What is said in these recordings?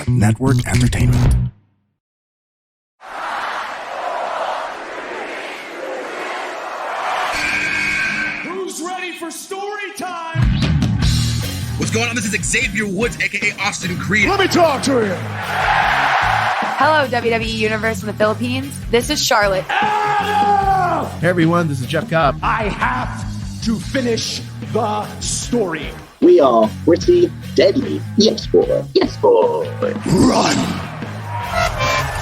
Network Entertainment. Who's ready for story time? What's going on? This is Xavier Woods, aka Austin Creed. Let me talk to you. Hello, WWE Universe from the Philippines. This is Charlotte. Hey everyone, this is Jeff Cobb. I have to finish the story. We are pretty deadly. Yes, boy. Yes, boy. Run!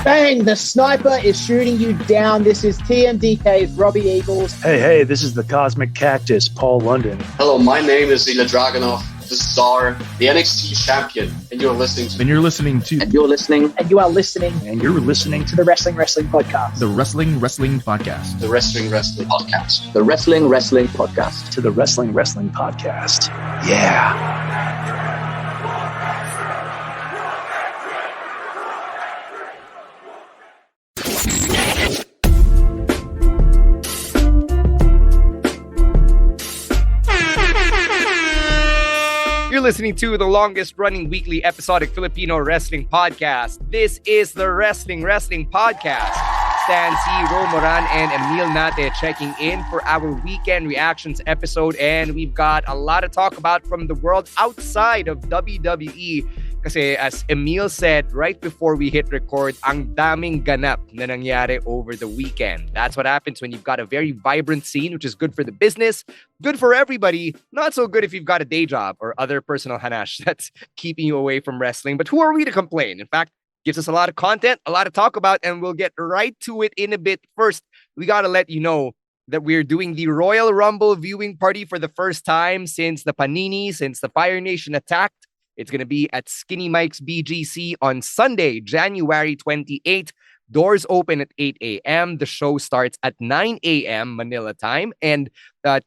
Bang! The sniper is shooting you down. This is TMDK's Robbie Eagles. Hey, this is the Cosmic Cactus, Paul London. Hello, my name is Ilya Dragunov, the Czar, the NXT champion, and you're listening to... And you're listening to... And you're listening... And you are listening... And you're listening to the Wrestling Podcast. The Wrestling Podcast. The Wrestling Podcast. The Wrestling Podcast. To the Wrestling Podcast. Yeah. You're listening to the longest-running weekly episodic Filipino wrestling podcast. This is the Wrestling Podcast. Stan C, Ro Moran, and Emile Nate checking in for our weekend reactions episode. And we've got a lot to talk about from the world outside of WWE. Kasi as Emile said right before we hit record, ang daming ganap na nangyari over the weekend. That's what happens when you've got a very vibrant scene, which is good for the business, good for everybody, not so good if you've got a day job or other personal hanash that's keeping you away from wrestling. But who are we to complain? In fact, gives us a lot of content, a lot to talk about, and we'll get right to it in a bit. First, we got to let you know that we're doing the Royal Rumble viewing party for the first time since the Panini, since the Fire Nation attacked. It's going to be at Skinny Mike's BGC on Sunday, January 28th. Doors open at 8 a.m. The show starts at 9 a.m. Manila time. And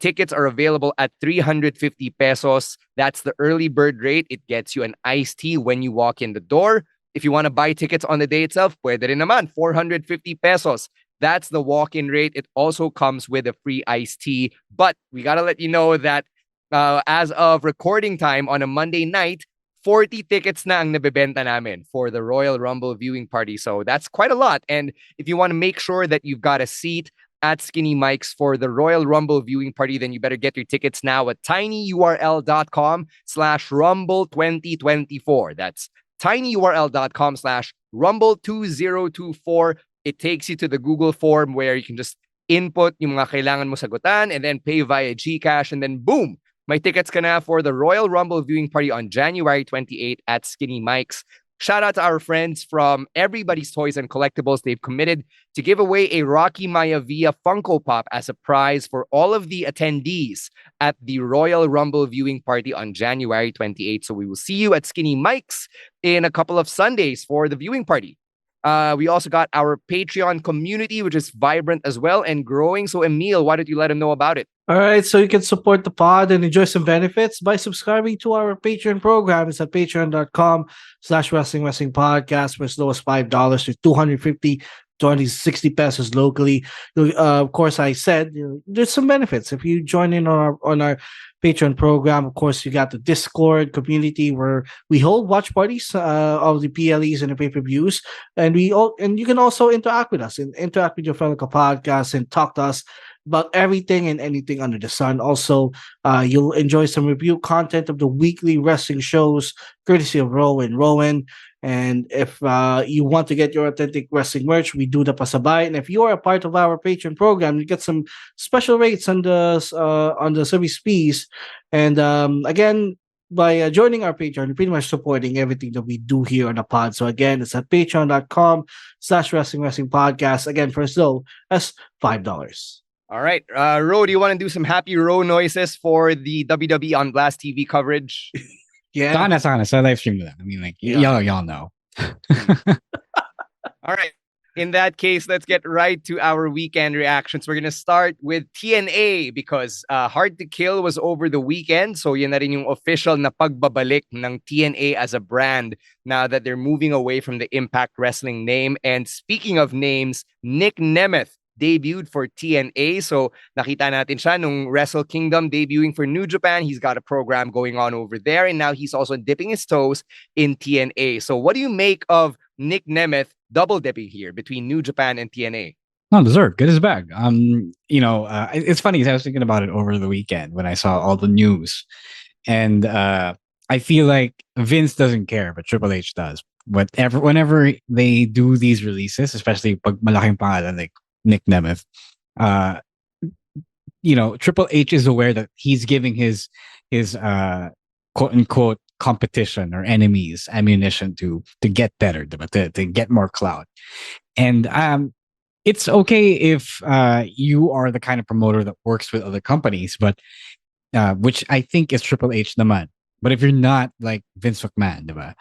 tickets are available at 350 pesos. That's the early bird rate. It gets you an iced tea when you walk in the door. If you want to buy tickets on the day itself, pwede rin naman, 450 pesos. That's the walk-in rate. It also comes with a free iced tea. But we got to let you know that as of recording time on a Monday night, 40 tickets na ang nabebenta namin for the Royal Rumble viewing party. So that's quite a lot. And if you want to make sure that you've got a seat at Skinny Mike's for the Royal Rumble viewing party, then you better get your tickets now at tinyurl.com/rumble2024. That's tinyurl.com/rumble2024. It takes you to the Google form where you can just input yung mga kailangan mo sagutan and then pay via GCash, and then boom, may tickets ka na for the Royal Rumble viewing party on January 28th at Skinny Mike's. Shout out to our friends from Everybody's Toys and Collectibles. They've committed to give away a Rocky Maivia Funko Pop as a prize for all of the attendees at the Royal Rumble viewing party on January 28th. So we will see you at Skinny Mike's in a couple of Sundays for the viewing party. We also got our Patreon community, which is vibrant as well and growing. So, Emile, why don't you let them know about it? All right, so you can support the pod and enjoy some benefits by subscribing to our Patreon program. It's at patreon.com/wrestling podcast for as low as $5 to 250 260 pesos locally. Of course, I said there's some benefits if you join in on our Patreon program. Of course, you got the Discord community where we hold watch parties of the PLEs and the pay-per-views, and you can also interact with us and interact with your fellow podcasts and talk to us about everything and anything under the sun. Also, you'll enjoy some review content of the weekly wrestling shows, courtesy of Rowan. And if you want to get your authentic wrestling merch, we do the pasabay. And if you are a part of our Patreon program, you get some special rates on the service fees. And again, by joining our Patreon, you're pretty much supporting everything that we do here on the pod. So again, it's at patreon.com/wrestling podcast. Again, for as low as $5. All right. Ro, do you want to do some happy Ro noises for the WWE on Blast TV coverage? Yeah. Sana. So live stream that. I mean, like, y'all know. All right. In that case, let's get right to our weekend reactions. We're going to start with TNA because Hard to Kill was over the weekend. So yun na rin yung official na pagbabalik ng TNA as a brand now that they're moving away from the Impact Wrestling name. And speaking of names, Nick Nemeth debuted for TNA. So nakita natin siya nung Wrestle Kingdom debuting for New Japan. He's got a program going on over there, and now he's also dipping his toes in TNA. So what do you make of Nick Nemeth double dipping here between New Japan and TNA? No, deserved. Get his bag. It's funny. I was thinking about it over the weekend when I saw all the news, and I feel like Vince doesn't care, but Triple H does. Whenever they do these releases, especially pag malaking pangalan like Nick Nemeth, Triple H is aware that he's giving his quote unquote competition or enemies ammunition to get better, to get more clout, and it's okay if you are the kind of promoter that works with other companies, but which I think is Triple H naman. But if you're not like Vince McMahon, diba?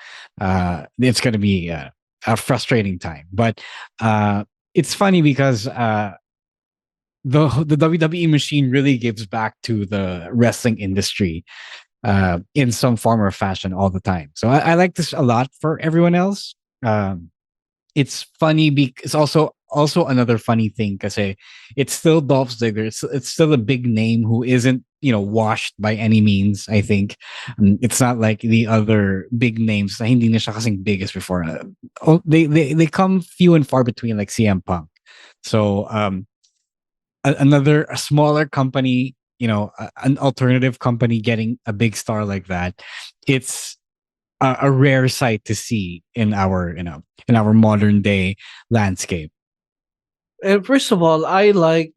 It's going to be a frustrating time. But it's funny because the WWE machine really gives back to the wrestling industry in some form or fashion all the time. So I like this a lot for everyone else. It's funny because also another funny thing because it's still Dolph Ziggler. It's still a big name who isn't washed by any means. I think it's not like the other big names. Hindi na siya kasing big as before. They come few and far between, like CM Punk. So a smaller company, an alternative company getting a big star like that. It's a rare sight to see in our modern day landscape. And first of all, I like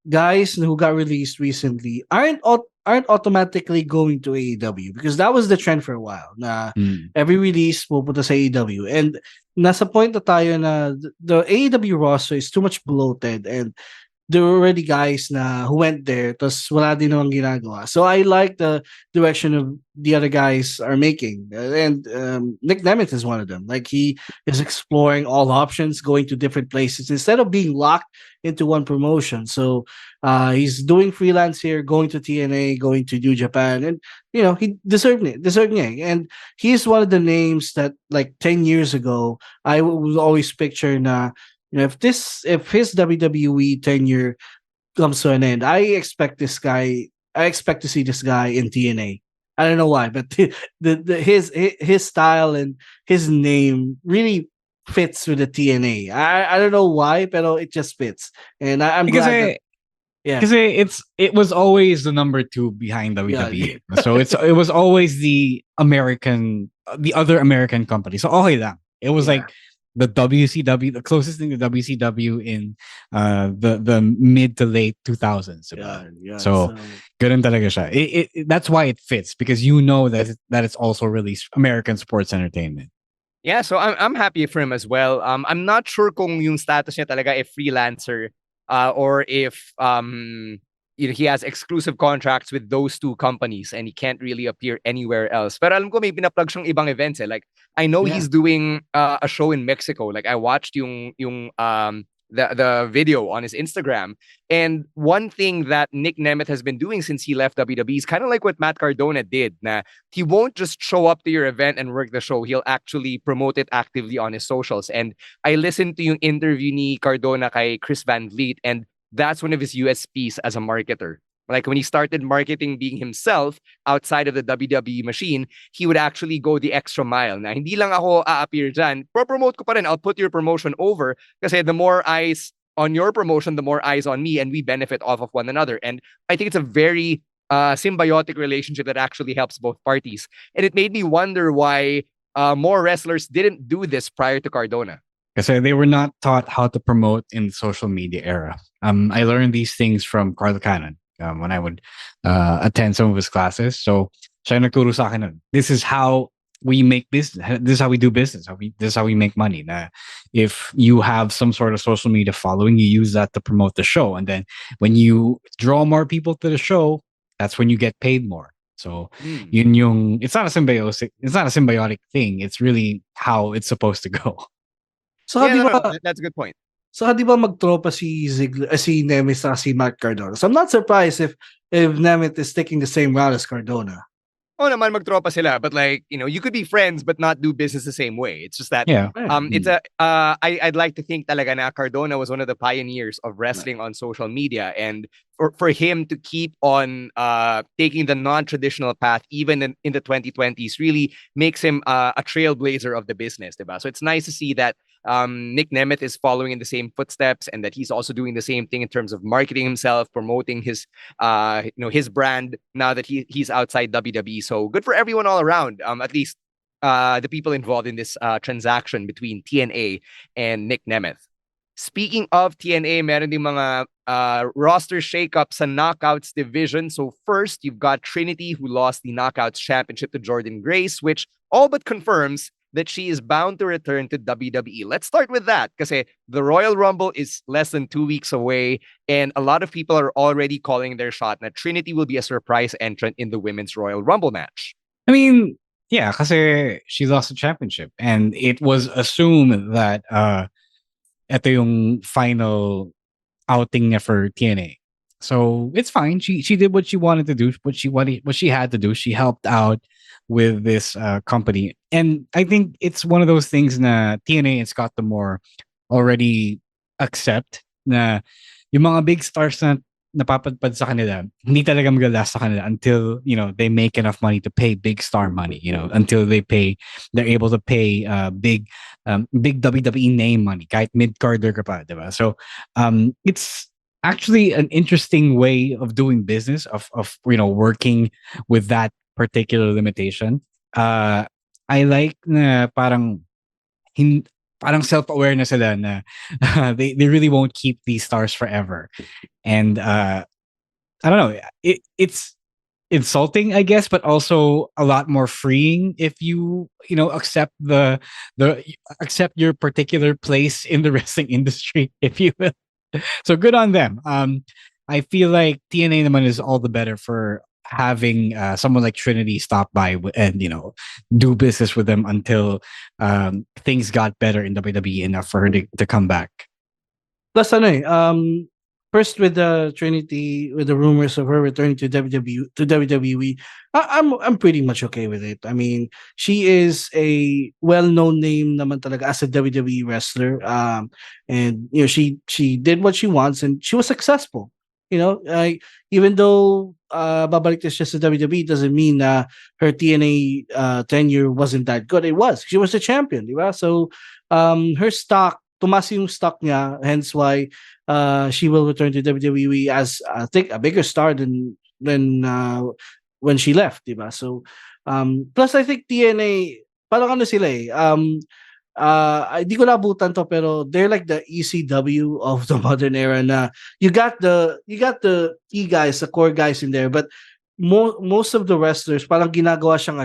guys who got released recently aren't automatically going to AEW because that was the trend for a while. Na every release pupunta sa AEW, and nasa point na tayo na the AEW roster is too much bloated, and there were already guys who went there, tas wala din namang ginagawa. So I like the direction of the other guys are making. And Nick Nemeth is one of them. Like, he is exploring all options, going to different places instead of being locked into one promotion. So he's doing freelance here, going to TNA, going to New Japan, and he deserved it. And he's one of the names that, like, 10 years ago, I would always picture if his WWE tenure comes to an end, I expect to see this guy in TNA. I don't know why, but his style and his name really fits with the TNA. I don't know why, but it just fits, and I'm glad. Because it was always the number 2 behind WWE, so it was always the other American company. So okay lang. It was like the WCW, the closest thing to WCW in the mid to late 2000s. So ganun talaga siya. That's why it fits, because that it's also really American sports entertainment. Yeah, so I'm happy for him as well. I'm not sure kung yung status niya talaga if freelancer or if he has exclusive contracts with those 2 companies and he can't really appear anywhere else. Pero alam ko may pinaplug siyang ibang events. Like, I know he's doing a show in Mexico. Like, I watched yung the video on his Instagram. And one thing that Nick Nemeth has been doing since he left WWE is kind of like what Matt Cardona did. Na he won't just show up to your event and work the show. He'll actually promote it actively on his socials. And I listened to yung interview ni Cardona kay Chris Van Vliet, and that's one of his USPs as a marketer. Like, when he started marketing being himself outside of the WWE machine, he would actually go the extra mile. Na hindi lang ako a-appear dyan, pro-promote ko pa rin. I'll put your promotion over kasi the more eyes on your promotion, the more eyes on me, and we benefit off of one another. And I think it's a very symbiotic relationship that actually helps both parties. And it made me wonder why more wrestlers didn't do this prior to Cardona. Because they were not taught how to promote in the social media era. I learned these things from Carl Cannon when I would attend some of his classes. So, siya nagturo sa akin nun. This is how we make business. This is how we do business. This is how we make money. Na if you have some sort of social media following, you use that to promote the show. And then when you draw more people to the show, that's when you get paid more. So, yun yung, it's not a symbiotic thing. It's really how it's supposed to go. So, that's a good point. So, di ba magtropa si Nemeth sa si Matt Cardona? So, I'm not surprised if Nemeth is taking the same route as Cardona. oh naman magtropa sila, but like, you could be friends but not do business the same way. It's just that Yeah. it's I'd like to think talaga na Cardona was one of the pioneers of wrestling on social media, and for him to keep on taking the non-traditional path even in the 2020s really makes him a trailblazer of the business, diba? So it's nice to see that Nick Nemeth is following in the same footsteps, and that he's also doing the same thing in terms of marketing himself, promoting his brand now that he's outside WWE. So good for everyone all around. At least the people involved in this transaction between TNA and Nick Nemeth. Speaking of TNA, meron din mga roster shakeup sa Knockouts division. So first, you've got Trinity, who lost the Knockouts Championship to Jordan Grace, which all but confirms that she is bound to return to WWE. Let's start with that, because the Royal Rumble is less than 2 weeks away, and a lot of people are already calling their shot that Trinity will be a surprise entrant in the Women's Royal Rumble match. I mean, yeah, kasi she lost the championship, and it was assumed that ito yung final outing niya for TNA. So it's fine. She did what she wanted to do, what she had to do. She helped out with this company, and I think it's one of those things na TNA and Scott D'Amore already accept na yung mga big stars na napapadpad sa kanila, hindi talaga mag-last sa kanila until they make enough money to pay big star money. Until they're able to pay big WWE name money, kahit mid-carder ka pa, diba? So it's actually an interesting way of doing business, of working with that particular limitation. I like na parang self-aware na sila na they really won't keep these stars forever. And I don't know, it's insulting, I guess, but also a lot more freeing if you accept the accept your particular place in the wrestling industry, if you will. So good on them. I feel like TNA naman is all the better for having someone like Trinity stop by and do business with them until things got better in WWE enough for her to come back. Plus, first with the Trinity, with the rumors of her returning to WWE, I'm pretty much okay with it. I mean, she is a well-known name naman talaga as a WWE wrestler. And she did what she wants, and she was successful. Even though babalik na siya sa WWE, doesn't mean her TNA tenure wasn't that good. It was. She was a champion, diba? So her stock, tumas yung stock niya, hence why she will return to WWE as, I think, a bigger star than when she left, diba? So plus I think TNA parang sila di ko nabutan to, pero they're like the ECW of the modern era na you got the key guys, the core guys in there, but most of the wrestlers parang ginagawa siyang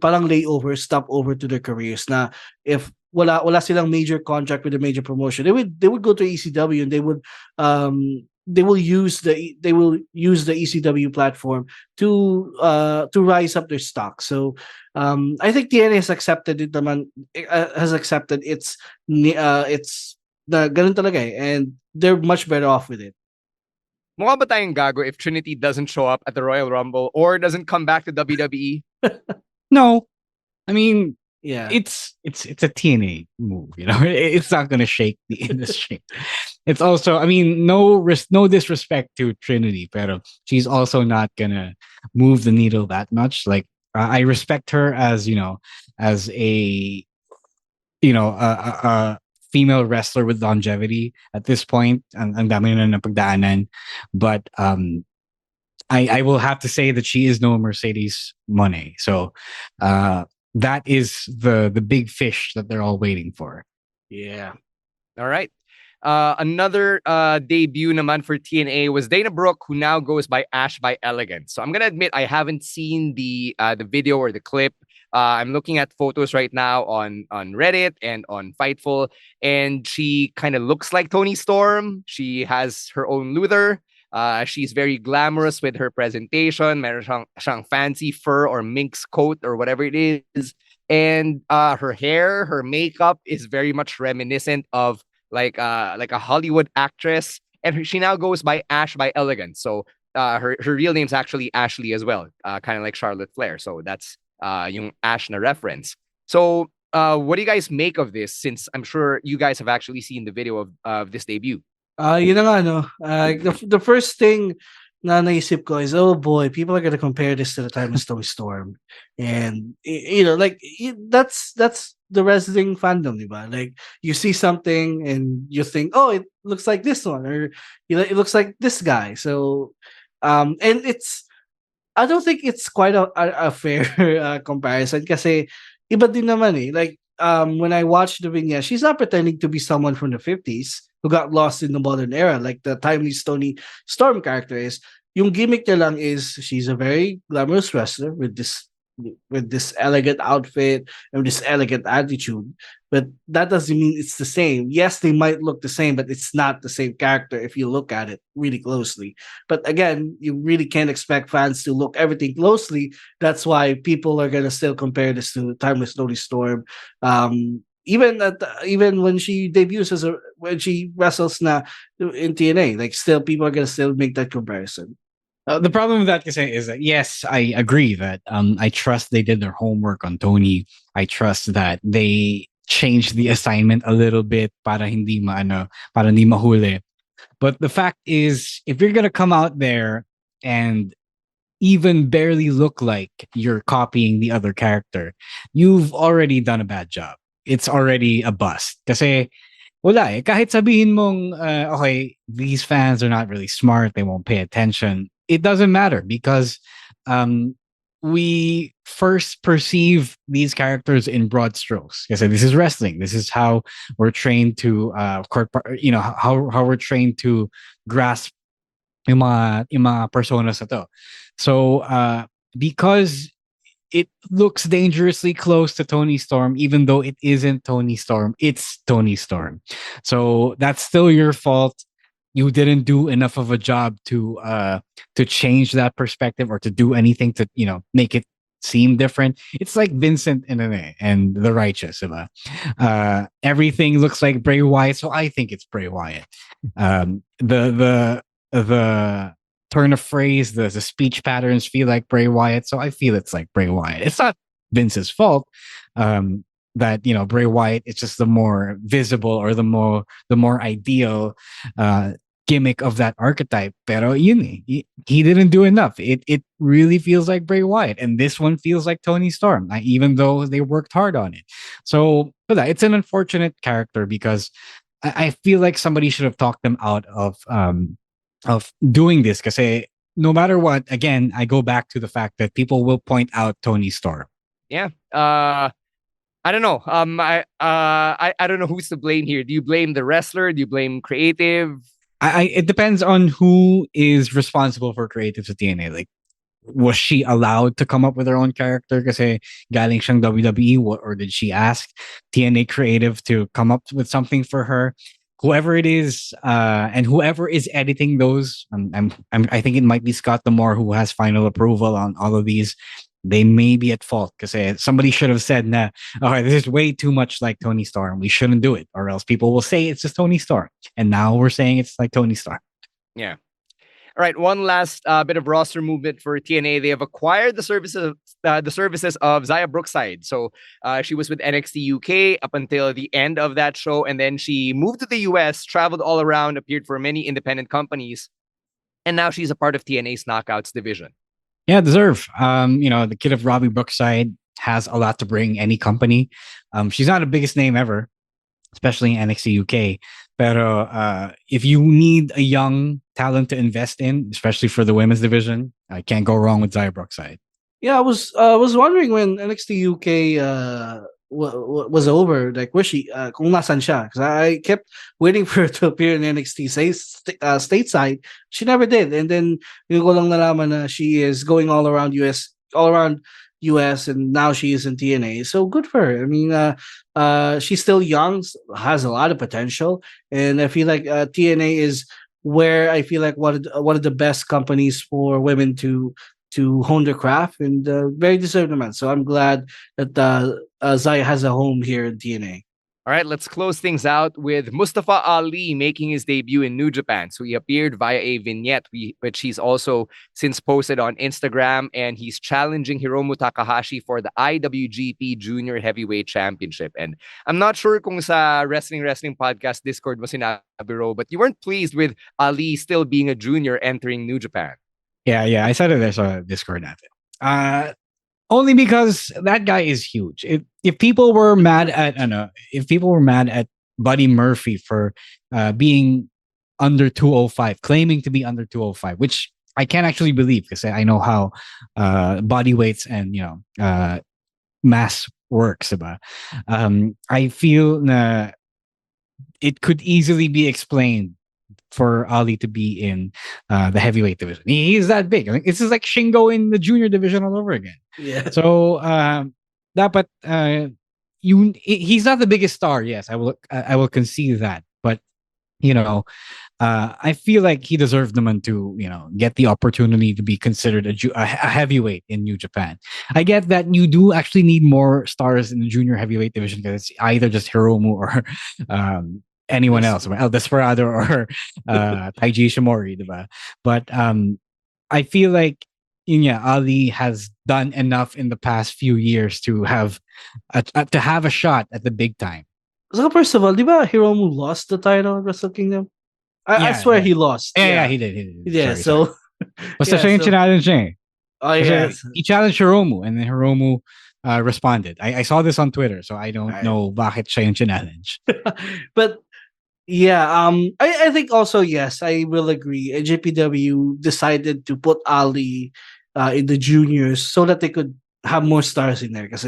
parang layover, stop over to their careers, na if wala silang major contract with a major promotion, they would go to ECW, and they will use the ECW platform to rise up their stock. So I think TNA has accepted it naman, it's the ganun talaga and they're much better off with it. Mukha ba tayong gago if Trinity doesn't show up at the Royal Rumble or doesn't come back to WWE? No, I mean, yeah, it's a TNA move. It's not gonna shake the industry. It's also, I mean, no disrespect to Trinity, but she's also not gonna move the needle that much. Like I respect her as as a a female wrestler with longevity at this point. Ang dami na napagdaanan, but I will have to say that she is no Mercedes Moné. So that is the big fish that they're all waiting for. Yeah. All right. Another debut naman for TNA was Dana Brooke, who now goes by Ash by Elegance. So I'm gonna admit I haven't seen the video or the clip. I'm looking at photos right now on Reddit and on Fightful, and she kind of looks like Toni Storm. She has her own luther. She's very glamorous with her presentation. Meron siyang fancy fur or minx coat or whatever it is. And her hair, her makeup is very much reminiscent of like a Hollywood actress. And she now goes by Ash by Elegance. So her real name's actually Ashley as well, kind of like Charlotte Flair. So that's yung Ash na reference. So what do you guys make of this? Since I'm sure you guys have actually seen the video of this debut. Yun na nga, no? The first thing na naisip ko is, oh boy, people are gonna compare this to the time of Story Storm. And, like, that's the wrestling fandom, diba? Like, you see something and you think, oh, it looks like this one, or it looks like this guy. So, and I don't think it's quite a fair comparison kasi iba din naman eh. Like, when I watched the vignette, she's not pretending to be someone from the 50s who got lost in the modern era, like the timeless Tony Storm character is. Yung gimmick niya lang is she's a very glamorous wrestler with this elegant outfit and this elegant attitude. But that doesn't mean it's the same. Yes, they might look the same, but it's not the same character if you look at it really closely. But again, you really can't expect fans to look everything closely. That's why people are gonna still compare this to Timeless Tony Storm. Even when she debuts when she wrestles na in TNA, like still people are gonna still make that comparison. The problem with that kasi is that yes, I agree that I trust they did their homework on Tony. I trust that they changed the assignment a little bit para hindi mahuli. But the fact is, if you're gonna come out there and even barely look like you're copying the other character, you've already done a bad job. It's already a bust. Kasi wala eh. Kahit sabihin mong, okay, these fans are not really smart, they won't pay attention. It doesn't matter because we first perceive these characters in broad strokes. Kasi this is wrestling. This is how we're trained to, how we're trained to grasp yung mga personas na to. So, because it looks dangerously close to Tony Storm, even though it isn't Tony Storm, it's Tony Storm. So that's still your fault. You didn't do enough of a job to change that perspective or to do anything to make it seem different. It's like Vincent and the Righteous. Everything looks like Bray Wyatt, so I think it's Bray Wyatt. The turn of phrase, the speech patterns feel like Bray Wyatt, so I feel it's like Bray Wyatt. It's not Vince's fault that Bray Wyatt is just the more visible or the more ideal gimmick of that archetype. Pero yun he didn't do enough. It really feels like Bray Wyatt, and this one feels like Tony Storm, even though they worked hard on it. So it's an unfortunate character because I feel like somebody should have talked them out of doing this. Because no matter what, again, I go back to the fact that people will point out Tony Storm. Yeah. I don't know. I don't know who's to blame here. Do you blame the wrestler? Do you blame creative? It depends on who is responsible for creative at TNA. Like, was she allowed to come up with her own character kasi galing siyang WWE, or did she ask TNA creative to come up with something for her? Whoever it is, and whoever is editing those, I think it might be Scott D'Amore who has final approval on all of these. They may be at fault because somebody should have said, "Nah, okay, this is way too much like Tony Storm. We shouldn't do it, or else people will say it's just Tony Storm." And now we're saying it's like Tony Storm. Yeah. All right. One last bit of roster movement for TNA. They have acquired the services of Zaya Brookside. So she was with NXT UK up until the end of that show, and then she moved to the US, traveled all around, appeared for many independent companies, and now she's a part of TNA's Knockouts division. Yeah, deserve. The kid of Robbie Brookside has a lot to bring any company. She's not the biggest name ever, especially in NXT UK. But if you need a young talent to invest in, especially for the women's division, I can't go wrong with Zaya Brookside. Yeah, I was wondering when NXT UK was over, like where she kung nasan siya, because I kept waiting for her to appear in NXT stateside. She never did, and then yung ko lang nalaman na she is going all around US, and now she is in TNA. So good for her. I mean, she's still young, has a lot of potential, and I feel like TNA is where I feel like one of the best companies for women to hone their craft, and very deserved man. So I'm glad that Zaya has a home here in TNA. All right, let's close things out with Mustafa Ali making his debut in New Japan. So he appeared via a vignette, which he's also since posted on Instagram, and he's challenging Hiromu Takahashi for the IWGP Junior Heavyweight Championship. And I'm not sure kung sa Wrestling Podcast Discord mo sinabi, Ro, but you weren't pleased with Ali still being a junior entering New Japan. Yeah, I said it there sa Discord natin. Only because that guy is huge. If people were mad at Buddy Murphy for being under 205, claiming to be under 205, which I can't actually believe because I know how body weights and mass works. Diba? I feel it could easily be explained for Ali to be in the heavyweight division. He's that big. I mean, this is like Shingo in the junior division all over again. Yeah. So he's not the biggest star. Yes, I will concede that. But I feel like he deserved them to get the opportunity to be considered a heavyweight in New Japan. I get that you do actually need more stars in the junior heavyweight division because it's either just Hiromu or anyone else, El Desperado or Taiji Ishimori, diba? But I feel like Ali has done enough in the past few years to have a shot at the big time. So first of all, diba Hiromu lost the title at Wrestle Kingdom? I swear he lost. Yeah, he did. Yeah, sorry. Basta siya yung challenge niya. Oh yeah. He challenged Hiromu and then Hiromu responded. I saw this on Twitter, so I don't know bakit siya yung challenge. But yeah, I think also, yes, I will agree. NJPW decided to put Ali in the juniors so that they could have more stars in there. Because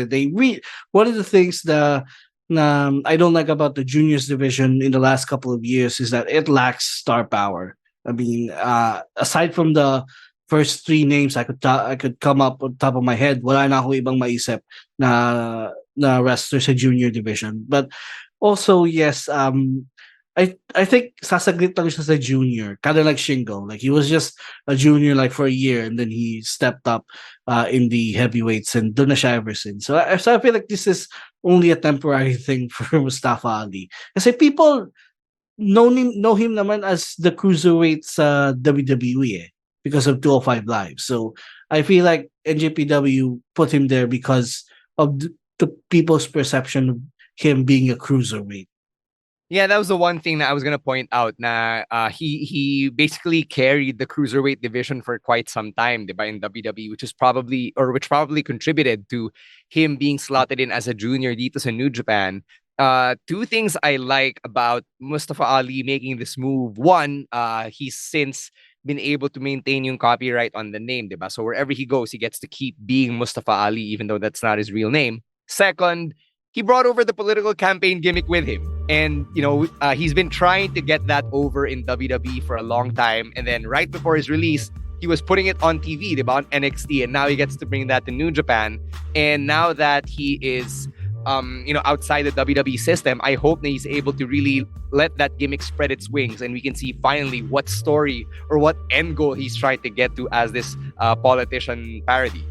one of the things that I don't like about the juniors division in the last couple of years is that it lacks star power. I mean, aside from the first three names I could come up on top of my head, wala na ako ibang maisip na wrestler sa junior division. But also, yes, I think sasaglit lang siya sa junior, kind of like Shingo. Like he was just a junior like for a year, and then he stepped up in the heavyweights, and doon na siya ever since. So I feel like this is only a temporary thing for Mustafa Ali. Kasi people know him naman as the cruiserweight sa WWE because of 205 Live. So I feel like NJPW put him there because of the people's perception of him being a cruiserweight. Yeah, that was the one thing that I was gonna point out. Na he basically carried the cruiserweight division for quite some time, diba, in WWE, which probably contributed to him being slotted in as a junior dito sa New Japan. Two things I like about Mustafa Ali making this move. One, he's since been able to maintain yung copyright on the name, diba? So wherever he goes, he gets to keep being Mustafa Ali, even though that's not his real name. Second, he brought over the political campaign gimmick with him. And, he's been trying to get that over in WWE for a long time. And then right before his release, he was putting it on TV, diba, on NXT. And now he gets to bring that to New Japan. And now that he is, outside the WWE system, I hope that he's able to really let that gimmick spread its wings. And we can see finally what story or what end goal he's trying to get to as this politician parody.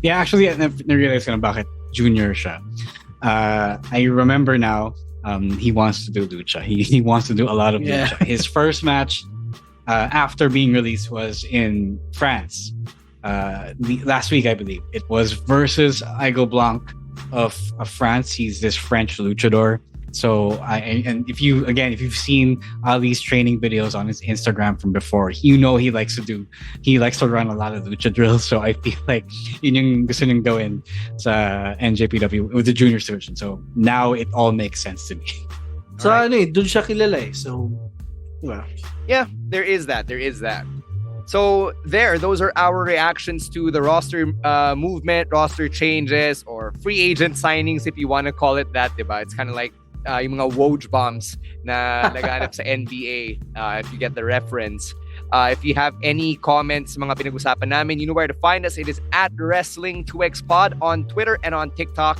Yeah, actually, I realized bakit junior siya. I remember now, he wants to do lucha. He wants to do a lot of lucha. His first match after being released was in France. Last week, I believe. It was versus Aigo Blanc of France. He's this French luchador. So if you've seen Ali's training videos on his Instagram from before, he likes to run a lot of lucha drills. So I feel like yun yung gusto niyang gawin sa NJPW with the juniors division. So now it all makes sense to me. So dun siya kilala. So well, yeah, there is that. So those are our reactions to the roster movement, roster changes, or free agent signings, if you want to call it that, diba? It's kind of like yung mga Woj bombs na naganap sa NBA, if you get the reference. If you have any comments, mga pinag-usapan namin, you know where to find us. It is at Wrestling2XPod on Twitter and on TikTok.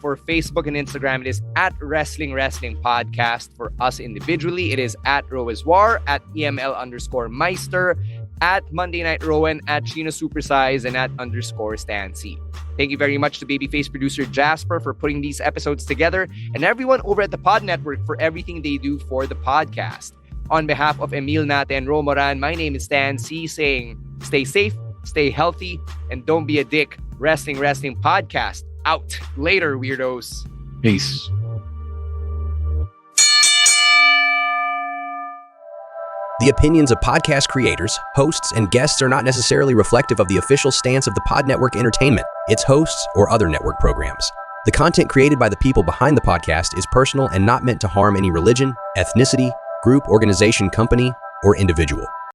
For Facebook and Instagram, it is at Wrestling Podcast. For us individually, it is at Roeswar, at EML_Meister. at Monday Night Rowan, at Chino Supersize, and at _StanC. Thank you very much to Babyface producer Jasper for putting these episodes together, and everyone over at the Pod Network for everything they do for the podcast. On behalf of Emile, Nate, and Romoran, my name is Stan C, saying stay safe, stay healthy, and don't be a dick. Wrestling Podcast out. Later, weirdos. Peace. The opinions of podcast creators, hosts, and guests are not necessarily reflective of the official stance of the Pod Network Entertainment, its hosts, or other network programs. The content created by the people behind the podcast is personal and not meant to harm any religion, ethnicity, group, organization, company, or individual.